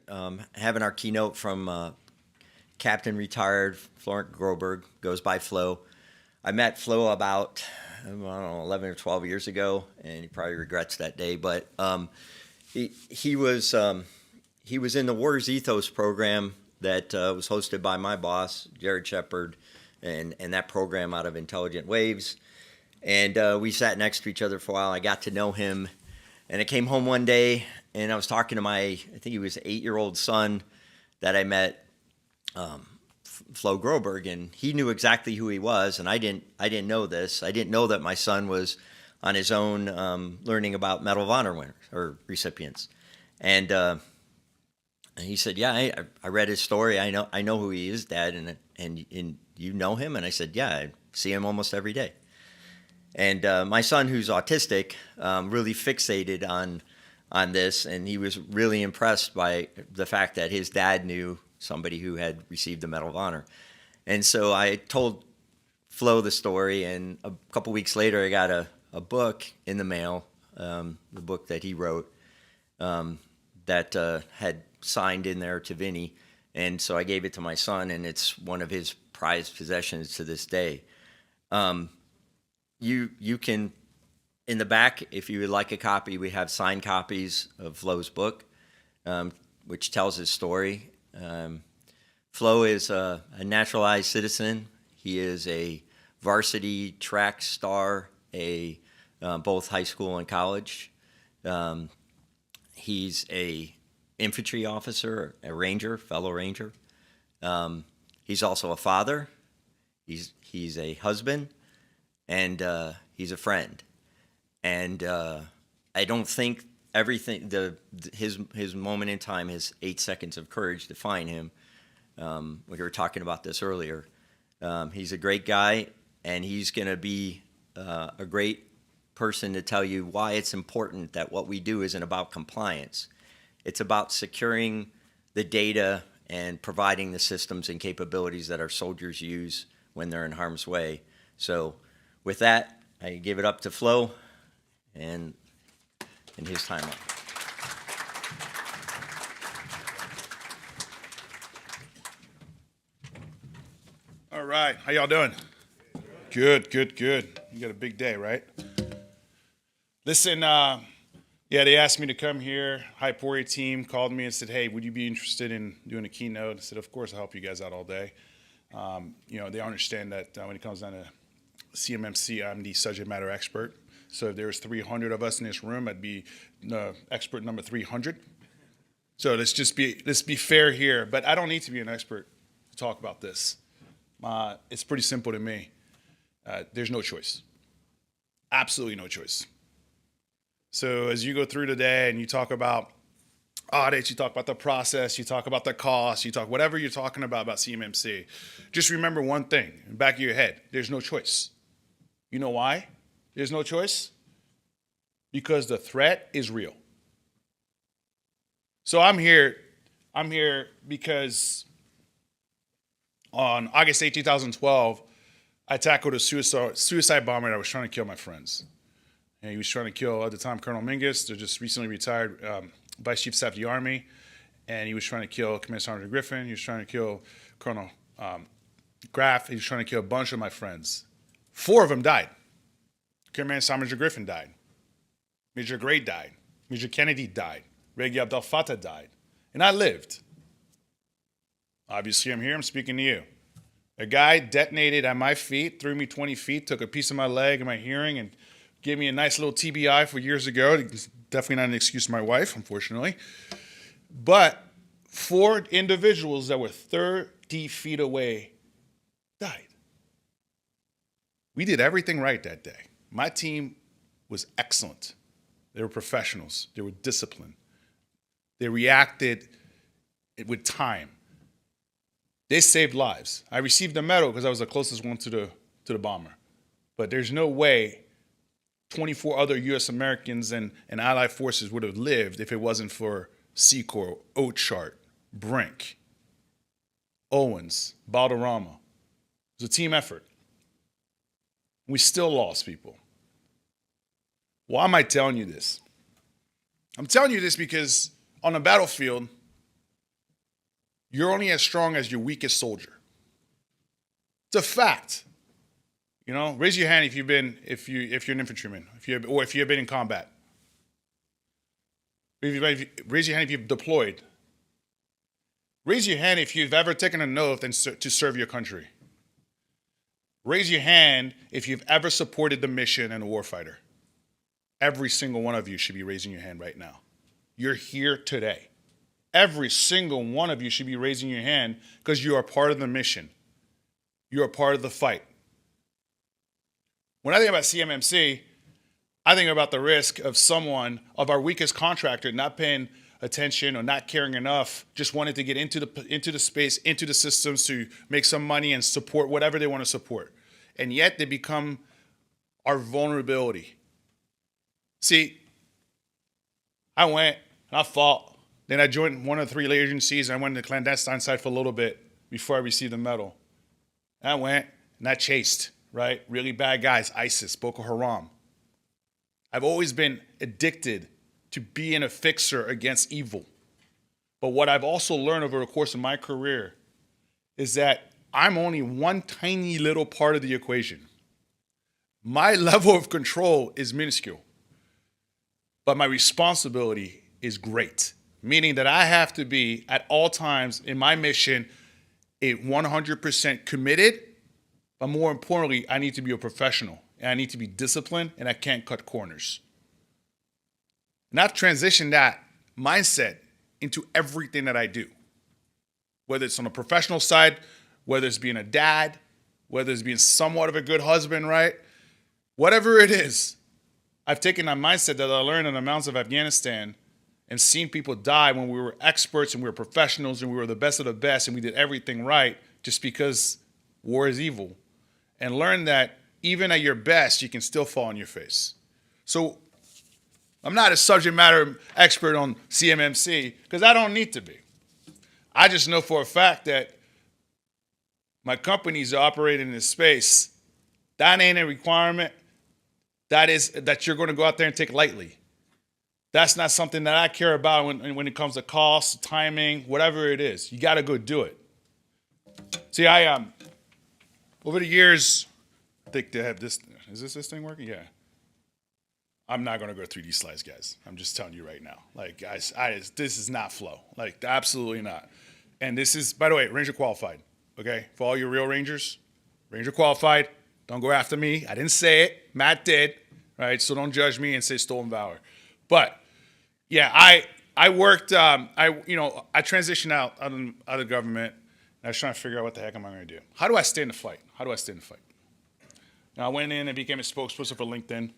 having our keynote from Captain retired Florent Groberg, goes by Flo. I met Flo about, I don't know, 11 or 12 years ago, and he probably regrets that day. But he was in the Warriors Ethos program that was hosted by my boss, Jared Shepard, and that program out of Intelligent Waves. And we sat next to each other for a while. I got to know him, and I came home one day, and I was talking to I think he was 8-year-old son that I met, Flo Groberg, and he knew exactly who he was, and I didn't know this. I didn't know that my son was on his own learning about Medal of Honor winners or recipients. And he said, "Yeah, I read his story. I know who he is, Dad, and you know him?" And I said, "Yeah, I see him almost every day." And my son, who's autistic, really fixated on this, and he was really impressed by the fact that his dad knew somebody who had received the Medal of Honor. And so I told Flo the story, and a couple weeks later I got a book in the mail, the book that he wrote, that had signed in there to Vinny. And so I gave it to my son, and it's one of his prized possessions to this day. You can, in the back, if you would like a copy, we have signed copies of Flo's book, which tells his story. Flo is a naturalized citizen. He is a varsity track star, both high school and college. He's a infantry officer, a ranger, fellow ranger. He's also a father. He's a husband, and he's a friend. And I don't think everything, his moment in time, his 8 seconds of courage to find him. We were talking about this earlier. He's a great guy, and he's going to be a great person to tell you why it's important that what we do isn't about compliance. It's about securing the data and providing the systems and capabilities that our soldiers use when they're in harm's way. So with that, I give it up to Flo and his time up. All right, how y'all doing? Good. You got a big day, right? Listen, they asked me to come here. Hypori team called me and said, "Hey, would you be interested in doing a keynote?" I said, "Of course, I'll help you guys out all day." They understand that when it comes down to CMMC, I'm the subject matter expert. So if there's 300 of us in this room, I'd be expert number 300. So let's be fair here. But I don't need to be an expert to talk about this. It's pretty simple to me. There's no choice. Absolutely no choice. So as you go through today and you talk about audits, you talk about the process, you talk about the cost, you talk whatever you're talking about CMMC, just remember one thing in the back of your head: there's no choice. You know why there's no choice? Because the threat is real. So I'm here because on August 8, 2012, I tackled a suicide bomber that was trying to kill my friends. And he was trying to kill, at the time, Colonel Mingus, the just recently retired Vice Chief of Staff of the Army. And he was trying to kill Commander Sergeant Griffin. He was trying to kill Colonel Graff. He was trying to kill a bunch of my friends. 4 of them died. Commander Sergeant Griffin died. Major Gray died. Major Kennedy died. Regi Abdel Fattah died. And I lived. Obviously, I'm here. I'm speaking to you. A guy detonated at my feet, threw me 20 feet, took a piece of my leg and my hearing, and gave me a nice little TBI for years ago. It's definitely not an excuse for my wife, unfortunately. But 4 individuals that were 30 feet away died. We did everything right that day. My team was excellent. They were professionals. They were disciplined. They reacted with time. They saved lives. I received the medal because I was the closest one to the bomber. But there's no way 24 other U.S. Americans and Allied forces would have lived if it wasn't for Secor, Oakchart, Brink, Owens, Balderrama. It was a team effort. We still lost people. Why am I telling you this? I'm telling you this because on the battlefield, You're only as strong as your weakest soldier. It's a fact. You know, raise your hand if you're an infantryman, if you've been in combat. Raise your hand if you've deployed. Raise your hand if you've ever taken an oath to serve your country. Raise your hand if you've ever supported the mission and a warfighter. Every single one of you should be raising your hand right now. You're here today. Every single one of you should be raising your hand because you are part of the mission. You are part of the fight. When I think about CMMC, I think about the risk of our weakest contractor, not paying attention or not caring enough, just wanted to get into the space, into the systems to make some money and support whatever they want to support. And yet they become our vulnerability. See, I went and I fought. Then I joined one of the 3 agencies and I went to the clandestine side for a little bit before I received the medal. And I went and I chased, right? Really bad guys, ISIS, Boko Haram. I've always been addicted to being a fixer against evil. But what I've also learned over the course of my career is that I'm only one tiny little part of the equation. My level of control is minuscule, but my responsibility is great, meaning that I have to be at all times in my mission 100% committed, but more importantly, I need to be a professional and I need to be disciplined and I can't cut corners. And I've transitioned that mindset into everything that I do, whether it's on a professional side, whether it's being a dad, whether it's being somewhat of a good husband, right? Whatever it is, I've taken that mindset that I learned in the mountains of Afghanistan and seen people die when we were experts and we were professionals and we were the best of the best and we did everything right just because war is evil. And learn that even at your best, you can still fall on your face. So I'm not a subject matter expert on CMMC because I don't need to be. I just know for a fact that my companies are operating in this space. That ain't a requirement. That you're going to go out there and take lightly. That's not something that I care about when it comes to cost, timing, whatever it is. You got to go do it. See, over the years, I think they have this. Is this thing working? Yeah. I'm not going to go through these slides, guys. I'm just telling you right now. Like, guys, this is not flow. Like, absolutely not. And this is, by the way, Ranger qualified. Okay? For all your real Rangers, Ranger qualified. Don't go after me. I didn't say it. Matt did. Right? So don't judge me and say stolen valor. But, yeah, I worked, I transitioned out of the government. And I was trying to figure out what the heck am I going to do. How do I stay in the fight? Now, I went in and became a spokesperson for LinkedIn.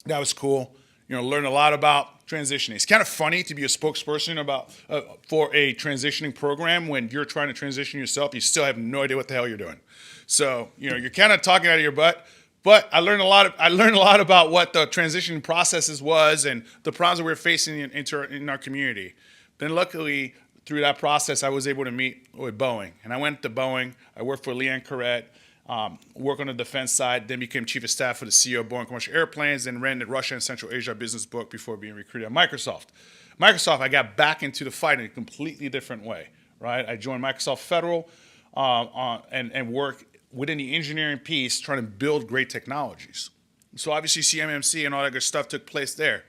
That was cool. Learned a lot about transitioning. It's kind of funny to be a spokesperson for a transitioning program when you're trying to transition yourself. You still have no idea what the hell you're doing. So, you're kind of talking out of your butt. But I learned a lot about what the transition processes was and the problems that we were facing in our community. Then luckily, through that process, I was able to meet with Boeing. And I went to Boeing. I worked for Leanne Corrette. Work on the defense side, then became chief of staff for the CEO of Boeing Commercial Airplanes, then ran the Russia and Central Asia business book before being recruited at Microsoft. I got back into the fight in a completely different way, right? I joined Microsoft Federal and worked within the engineering piece trying to build great technologies. So obviously CMMC and all that good stuff took place there.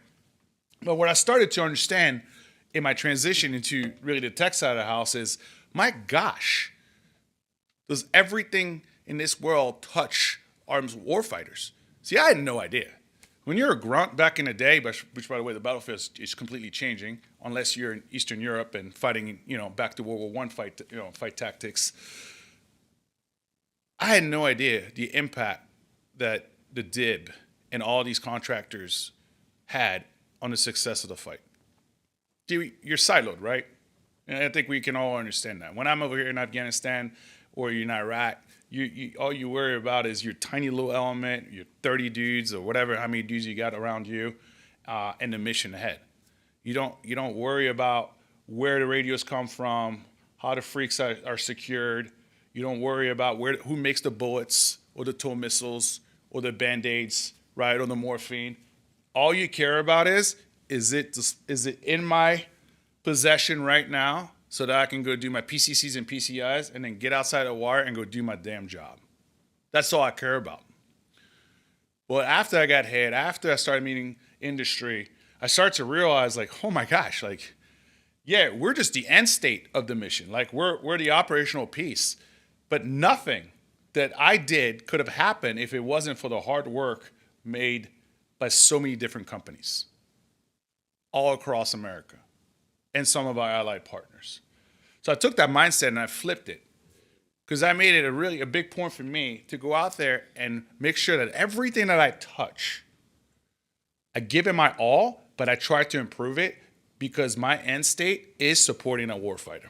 But what I started to understand in my transition into really the tech side of the house is, my gosh, does everything in this world touch armed warfighters? See, I had no idea. When you're a grunt back in the day, which by the way, the battlefield is completely changing, unless you're in Eastern Europe and fighting, back to World War I fight tactics. I had no idea the impact that the DIB and all these contractors had on the success of the fight. You're siloed, right? And I think we can all understand that. When I'm over here in Afghanistan or you're in Iraq, all you worry about is your tiny little element, your 30 dudes or whatever, how many dudes you got around you, and the mission ahead. You don't worry about where the radios come from, how the freaks are secured. You don't worry about who makes the bullets or the tow missiles or the Band-Aids, right, or the morphine. All you care about is it in my possession right now so that I can go do my PCCs and PCIs and then get outside the wire and go do my damn job. That's all I care about. Well, after I got hit, after I started meeting industry, I started to realize, like, oh my gosh, like, yeah, we're just the end state of the mission. Like, we're the operational piece. But nothing that I did could have happened if it wasn't for the hard work made by so many different companies all across America and some of our allied partners. So I took that mindset and I flipped it, because I made it a big point for me to go out there and make sure that everything that I touch, I give it my all, but I try to improve it, because my end state is supporting a warfighter.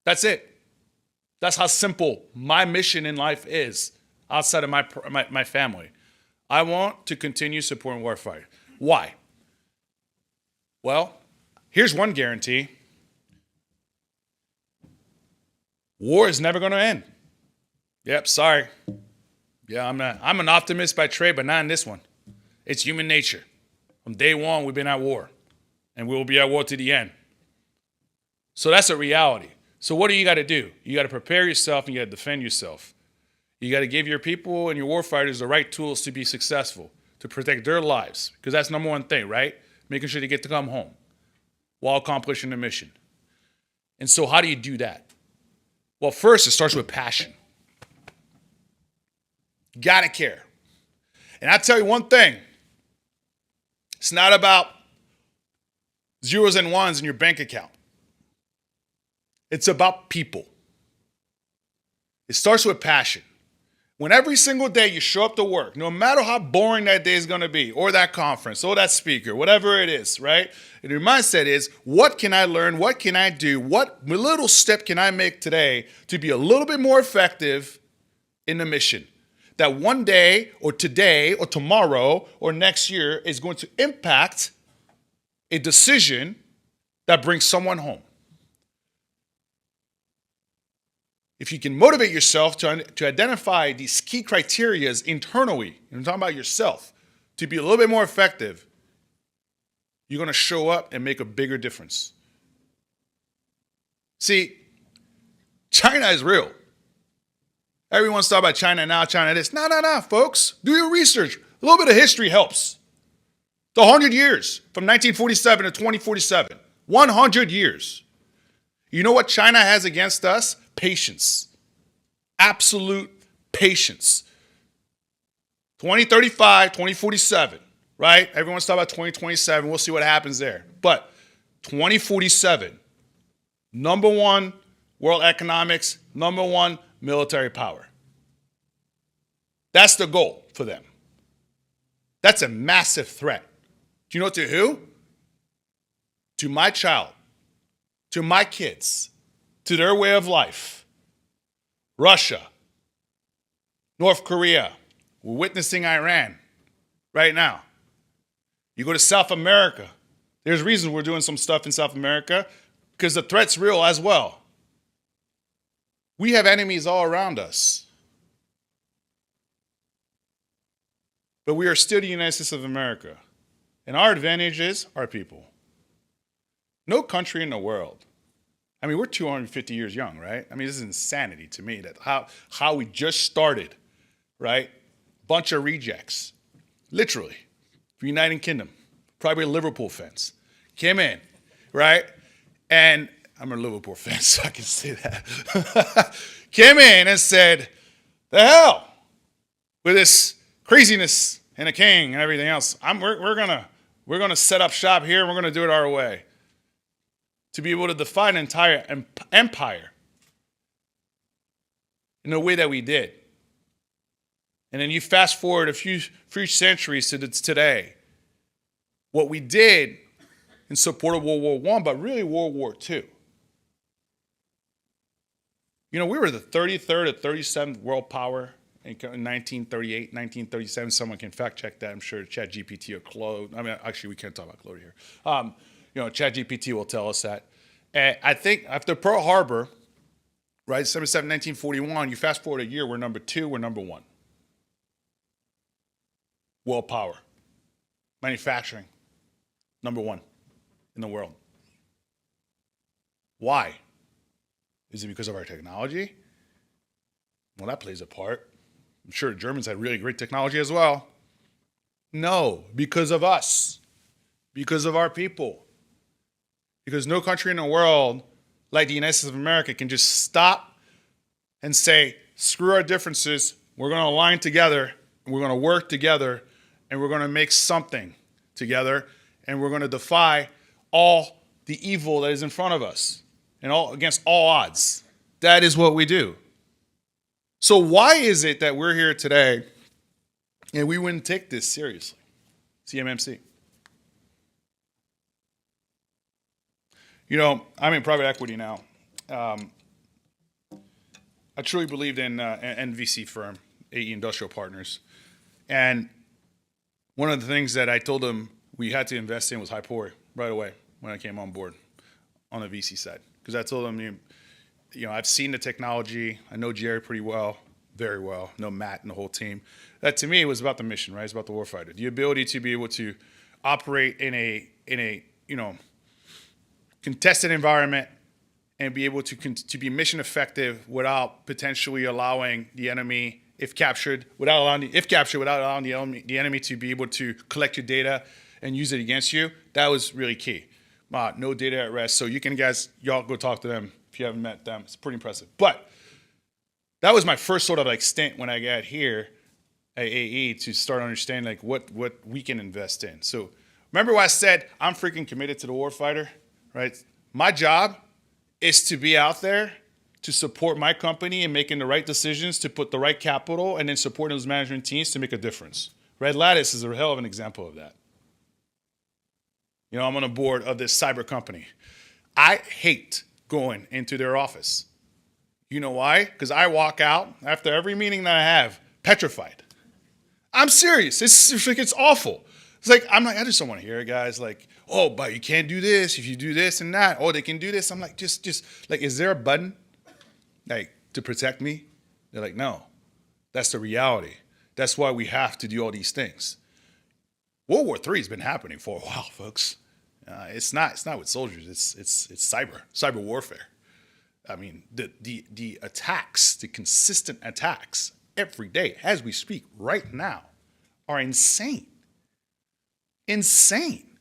That's it. That's how simple my mission in life is outside of my family. I want to continue supporting warfighter. Why? Well, here's one guarantee. War is never going to end. Yep, sorry. Yeah, I'm an optimist by trade, but not in this one. It's human nature. From day one, we've been at war, and we will be at war to the end. So that's a reality. So what do you got to do? You got to prepare yourself, and you got to defend yourself. You got to give your people and your warfighters the right tools to be successful, to protect their lives, because that's number one thing, right? Making sure they get to come home while accomplishing the mission. And so how do you do that? Well, first, it starts with passion. You gotta care. And I tell you one thing, it's not about zeros and ones in your bank account. It's about people. It starts with passion. When every single day you show up to work, no matter how boring that day is going to be, or that conference, or that speaker, whatever it is, right? And your mindset is, what can I learn? What can I do? What little step can I make today to be a little bit more effective in the mission? That one day, or today, or tomorrow, or next year is going to impact a decision that brings someone home. If you can motivate yourself to identify these key criterias internally, and I'm talking about yourself, to be a little bit more effective, you're going to show up and make a bigger difference. See, China is real. Everyone's talking about China now, China this. No, folks. Do your research. A little bit of history helps. It's 100 years from 1947 to 2047. 100 years. You know what China has against us? Patience. Absolute patience. 2035, 2047, right? Everyone's talking about 2027. We'll see what happens there. But 2047, number one world economics, number one military power. That's the goal for them. That's a massive threat. Do you know to who? To my child, to my kids, to their way of life. Russia, North Korea, we're witnessing Iran right now. You go to South America, there's reasons we're doing some stuff in South America, because the threat's real as well. We have enemies all around us. But we are still the United States of America. And our advantage is our people. No country in the world. I mean, we're 250 years young, right? I mean, this is insanity to me, that how we just started, right? Bunch of rejects, literally. United Kingdom, probably Liverpool fans, came in, right? And I'm a Liverpool fan, so I can say that. Came in and said, the hell with this craziness and a king and everything else. We're gonna set up shop here and we're gonna do it our way. To be able to defy an entire empire in the way that we did. And then you fast forward a few centuries to today. What we did in support of World War I, but really World War II. You know, we were the 33rd or 37th world power in 1938, 1937. Someone can fact check that. I'm sure ChatGPT or Claude. I mean, actually, we can't talk about Claude here. ChatGPT will tell us that. And I think after Pearl Harbor, right, December 7, 1941, you fast forward a year, we're number 2, we're number 1. World power. Manufacturing, number 1 in the world. Why? Is it because of our technology? Well, that plays a part. I'm sure the Germans had really great technology as well. No, because of us, because of our people. Because no country in the world like the United States of America can just stop and say, screw our differences, we're going to align together, and we're going to work together, and we're going to make something together, and we're going to defy all the evil that is in front of us and all against all odds. That is what we do. So why is it that we're here today and we wouldn't take this seriously? CMMC. You know, I'm in private equity now. I truly believed in an VC firm, AE Industrial Partners. And one of the things that I told them we had to invest in was Hypori right away when I came on board on the VC side. Because I told them, you know, I've seen the technology. I know Jerry pretty well, very well. I know Matt and the whole team. That to me was about the mission, right? It's about the warfighter. The ability to be able to operate in a you know, contested environment and be able to be mission effective without potentially allowing the enemy, if captured, without allowing the enemy to be able to collect your data and use it against you. That was really key. No data at rest. So you can y'all go talk to them if you haven't met them. It's pretty impressive. But that was my first sort of like stint when I got here at AE to start understanding like what we can invest in. So remember what I said? I'm freaking committed to the warfighter, right? My job is to be out there to support my company and making the right decisions, to put the right capital, and then supporting those management teams to make a difference. Red Lattice is a hell of an example of that. You know, I'm on a board of this cyber company. I hate going into their office. You know why? Because I walk out after every meeting that I have petrified. I'm serious. It's awful. It's like, I just don't want to hear it, guys. Like, oh, but you can't do this if you do this and that. Oh, they can do this. I'm like, just like, is there a button like to protect me? They're like, no, that's the reality. That's why we have to do all these things. World War III has been happening for a while, folks. It's not with soldiers. It's cyber warfare. I mean, the attacks, the consistent attacks every day as we speak right now are insane. Insane.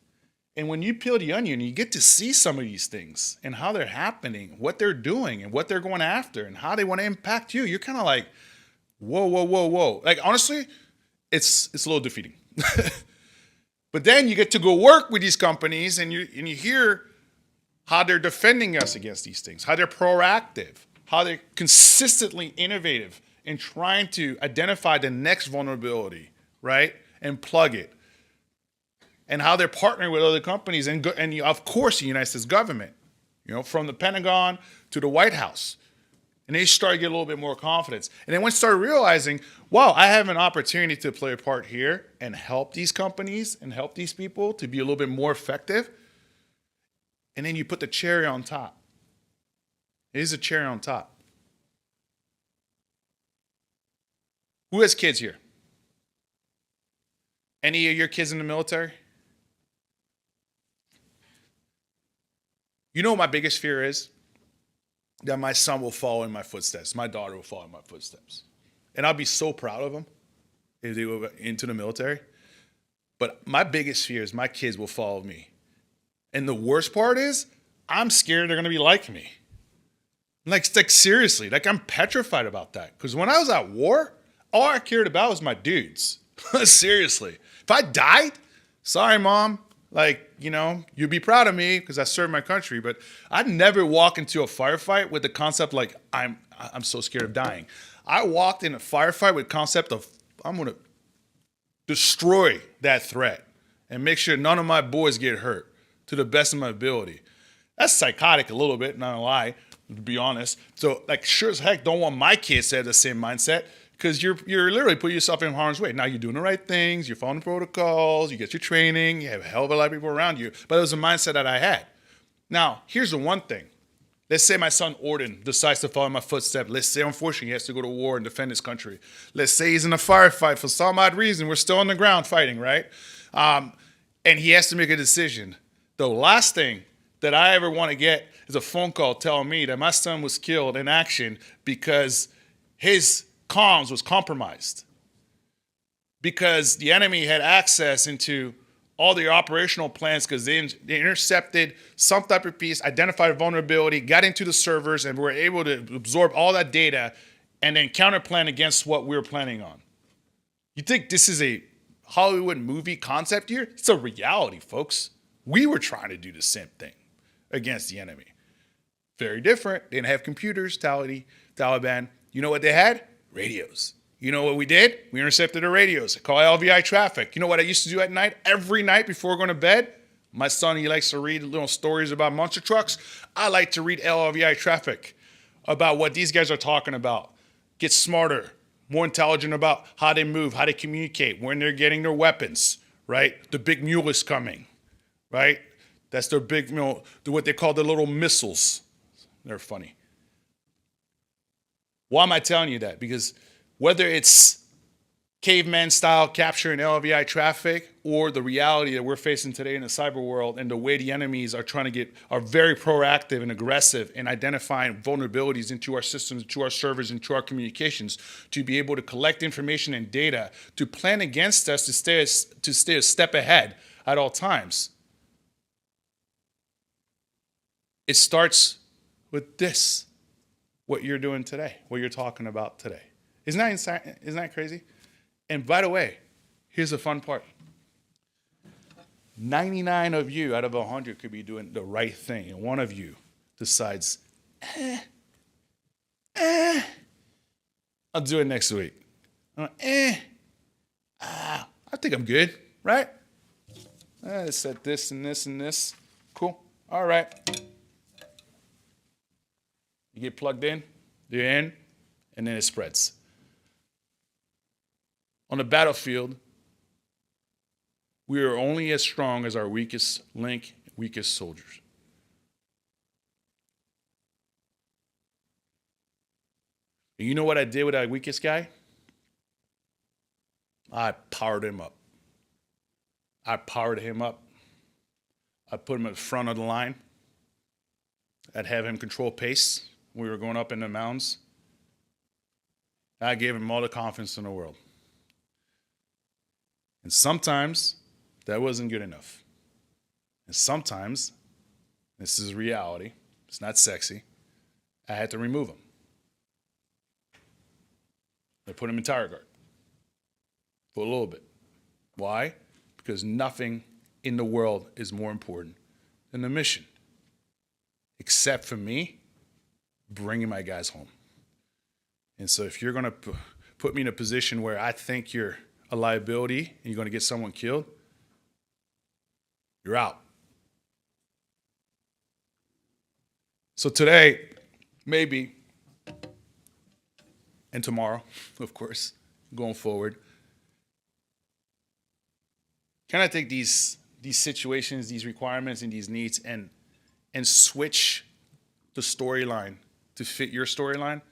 And when you peel the onion, you get to see some of these things and how they're happening, what they're doing and what they're going after and how they want to impact you. You're kind of like, whoa, whoa, whoa, whoa. Like, honestly, it's a little defeating. But then you get to go work with these companies and you hear how they're defending us against these things, how they're proactive, how they're consistently innovative in trying to identify the next vulnerability, right, and plug it, and how they're partnering with other companies and of course, the United States government, you know, from the Pentagon to the White House. And they started to get a little bit more confidence. And then once they started realizing, wow, I have an opportunity to play a part here and help these companies and help these people to be a little bit more effective. And then you put the cherry on top. It is a cherry on top. Who has kids here? Any of your kids in the military? You know what my biggest fear is? That my son will follow in my footsteps. My daughter will follow in my footsteps. And I'll be so proud of them if they go into the military. But my biggest fear is my kids will follow me. And the worst part is, I'm scared they're going to be like me. Like seriously, like I'm petrified about that. Because when I was at war, all I cared about was my dudes. Seriously. If I died, sorry, Mom. Like, you know, you'd be proud of me because I served my country. But I'd never walk into a firefight with the concept like, I'm so scared of dying. I walked in a firefight with the concept of, I'm going to destroy that threat and make sure none of my boys get hurt to the best of my ability. That's psychotic a little bit, not gonna lie, to be honest. So, like, sure as heck, don't want my kids to have the same mindset because you're literally putting yourself in harm's way. Now you're doing the right things, you're following the protocols, you get your training, you have a hell of a lot of people around you. But it was a mindset that I had. Now, here's the one thing. Let's say my son Orden decides to follow my footsteps. Let's say, unfortunately, he has to go to war and defend his country. Let's say he's in a firefight for some odd reason. We're still on the ground fighting, right? And he has to make a decision. The last thing that I ever want to get is a phone call telling me that my son was killed in action because his comms was compromised. Because the enemy had access into all the operational plans because they intercepted some type of piece, identified a vulnerability, got into the servers, and were able to absorb all that data and then counterplan against what we were planning on. You think this is a Hollywood movie concept here? It's a reality, folks. We were trying to do the same thing against the enemy. Very different. They didn't have computers, Taliban. You know what they had? Radios. You know what we did? We intercepted the radios. I call LVI traffic. You know what I used to do at night? Every night before going to bed? My son, he likes to read little stories about monster trucks. I like to read LVI traffic about what these guys are talking about. Get smarter, more intelligent about how they move, how they communicate, when they're getting their weapons, right? The big mule is coming, right? That's their big, what they call the little missiles. They're funny. Why am I telling you that? Because whether it's caveman style capturing LVI traffic or the reality that we're facing today in the cyber world and the way the enemies are are very proactive and aggressive in identifying vulnerabilities into our systems, into our servers, into our communications, to be able to collect information and data, to plan against us, to stay a step ahead at all times. It starts with this, what you're doing today, what you're talking about today. Isn't that insane? Isn't that crazy? And by the way, here's the fun part. 99 of you out of 100 could be doing the right thing, and one of you decides, I'll do it next week. I'm like, I think I'm good, right? I said this and this and this. Cool. All right. You get plugged in, you're in, and then it spreads. On the battlefield, we are only as strong as our weakest link, weakest soldiers. And you know what I did with that weakest guy? I powered him up. I put him at the front of the line. I'd have him control pace. We were going up in the mountains. I gave him all the confidence in the world. And sometimes that wasn't good enough. And sometimes, this is reality, it's not sexy, I had to remove him. I put him in tire guard for a little bit. Why? Because nothing in the world is more important than the mission, except for me bringing my guys home. And so if you're going to put me in a position where I think you're a liability and you're going to get someone killed, you're out. So today, maybe, and tomorrow, of course, going forward, can I take these situations, these requirements, and these needs and switch the storyline to fit your storyline?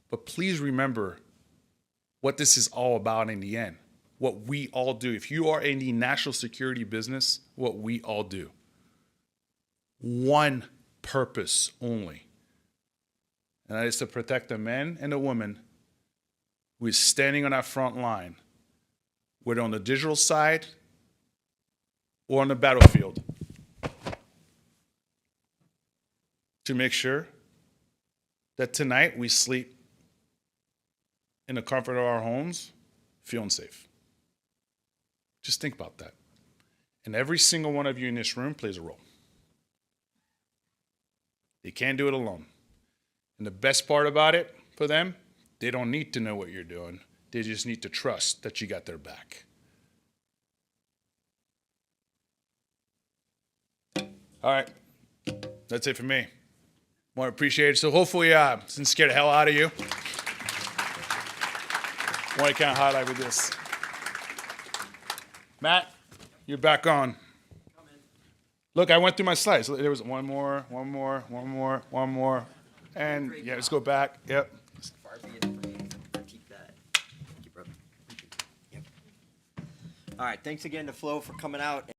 But please remember what this is all about in the end. What we all do. If you are in the national security business, what we all do. One purpose only. And that is to protect the men and the women who is standing on that front line, whether on the digital side or on the battlefield, to make sure that tonight we sleep in the comfort of our homes, feeling safe. Just think about that. And every single one of you in this room plays a role. They can't do it alone. And the best part about it for them, they don't need to know what you're doing. They just need to trust that you got their back. All right. That's it for me. Want to appreciate it. So hopefully, didn't scare the hell out of you. Want to kind of highlight with this. Matt, you're back on. Look, I went through my slides. There was one more, and yeah, let's go back. Yep. Keep that. Thank you, brother. Yep. All right. Thanks again to Flo for coming out.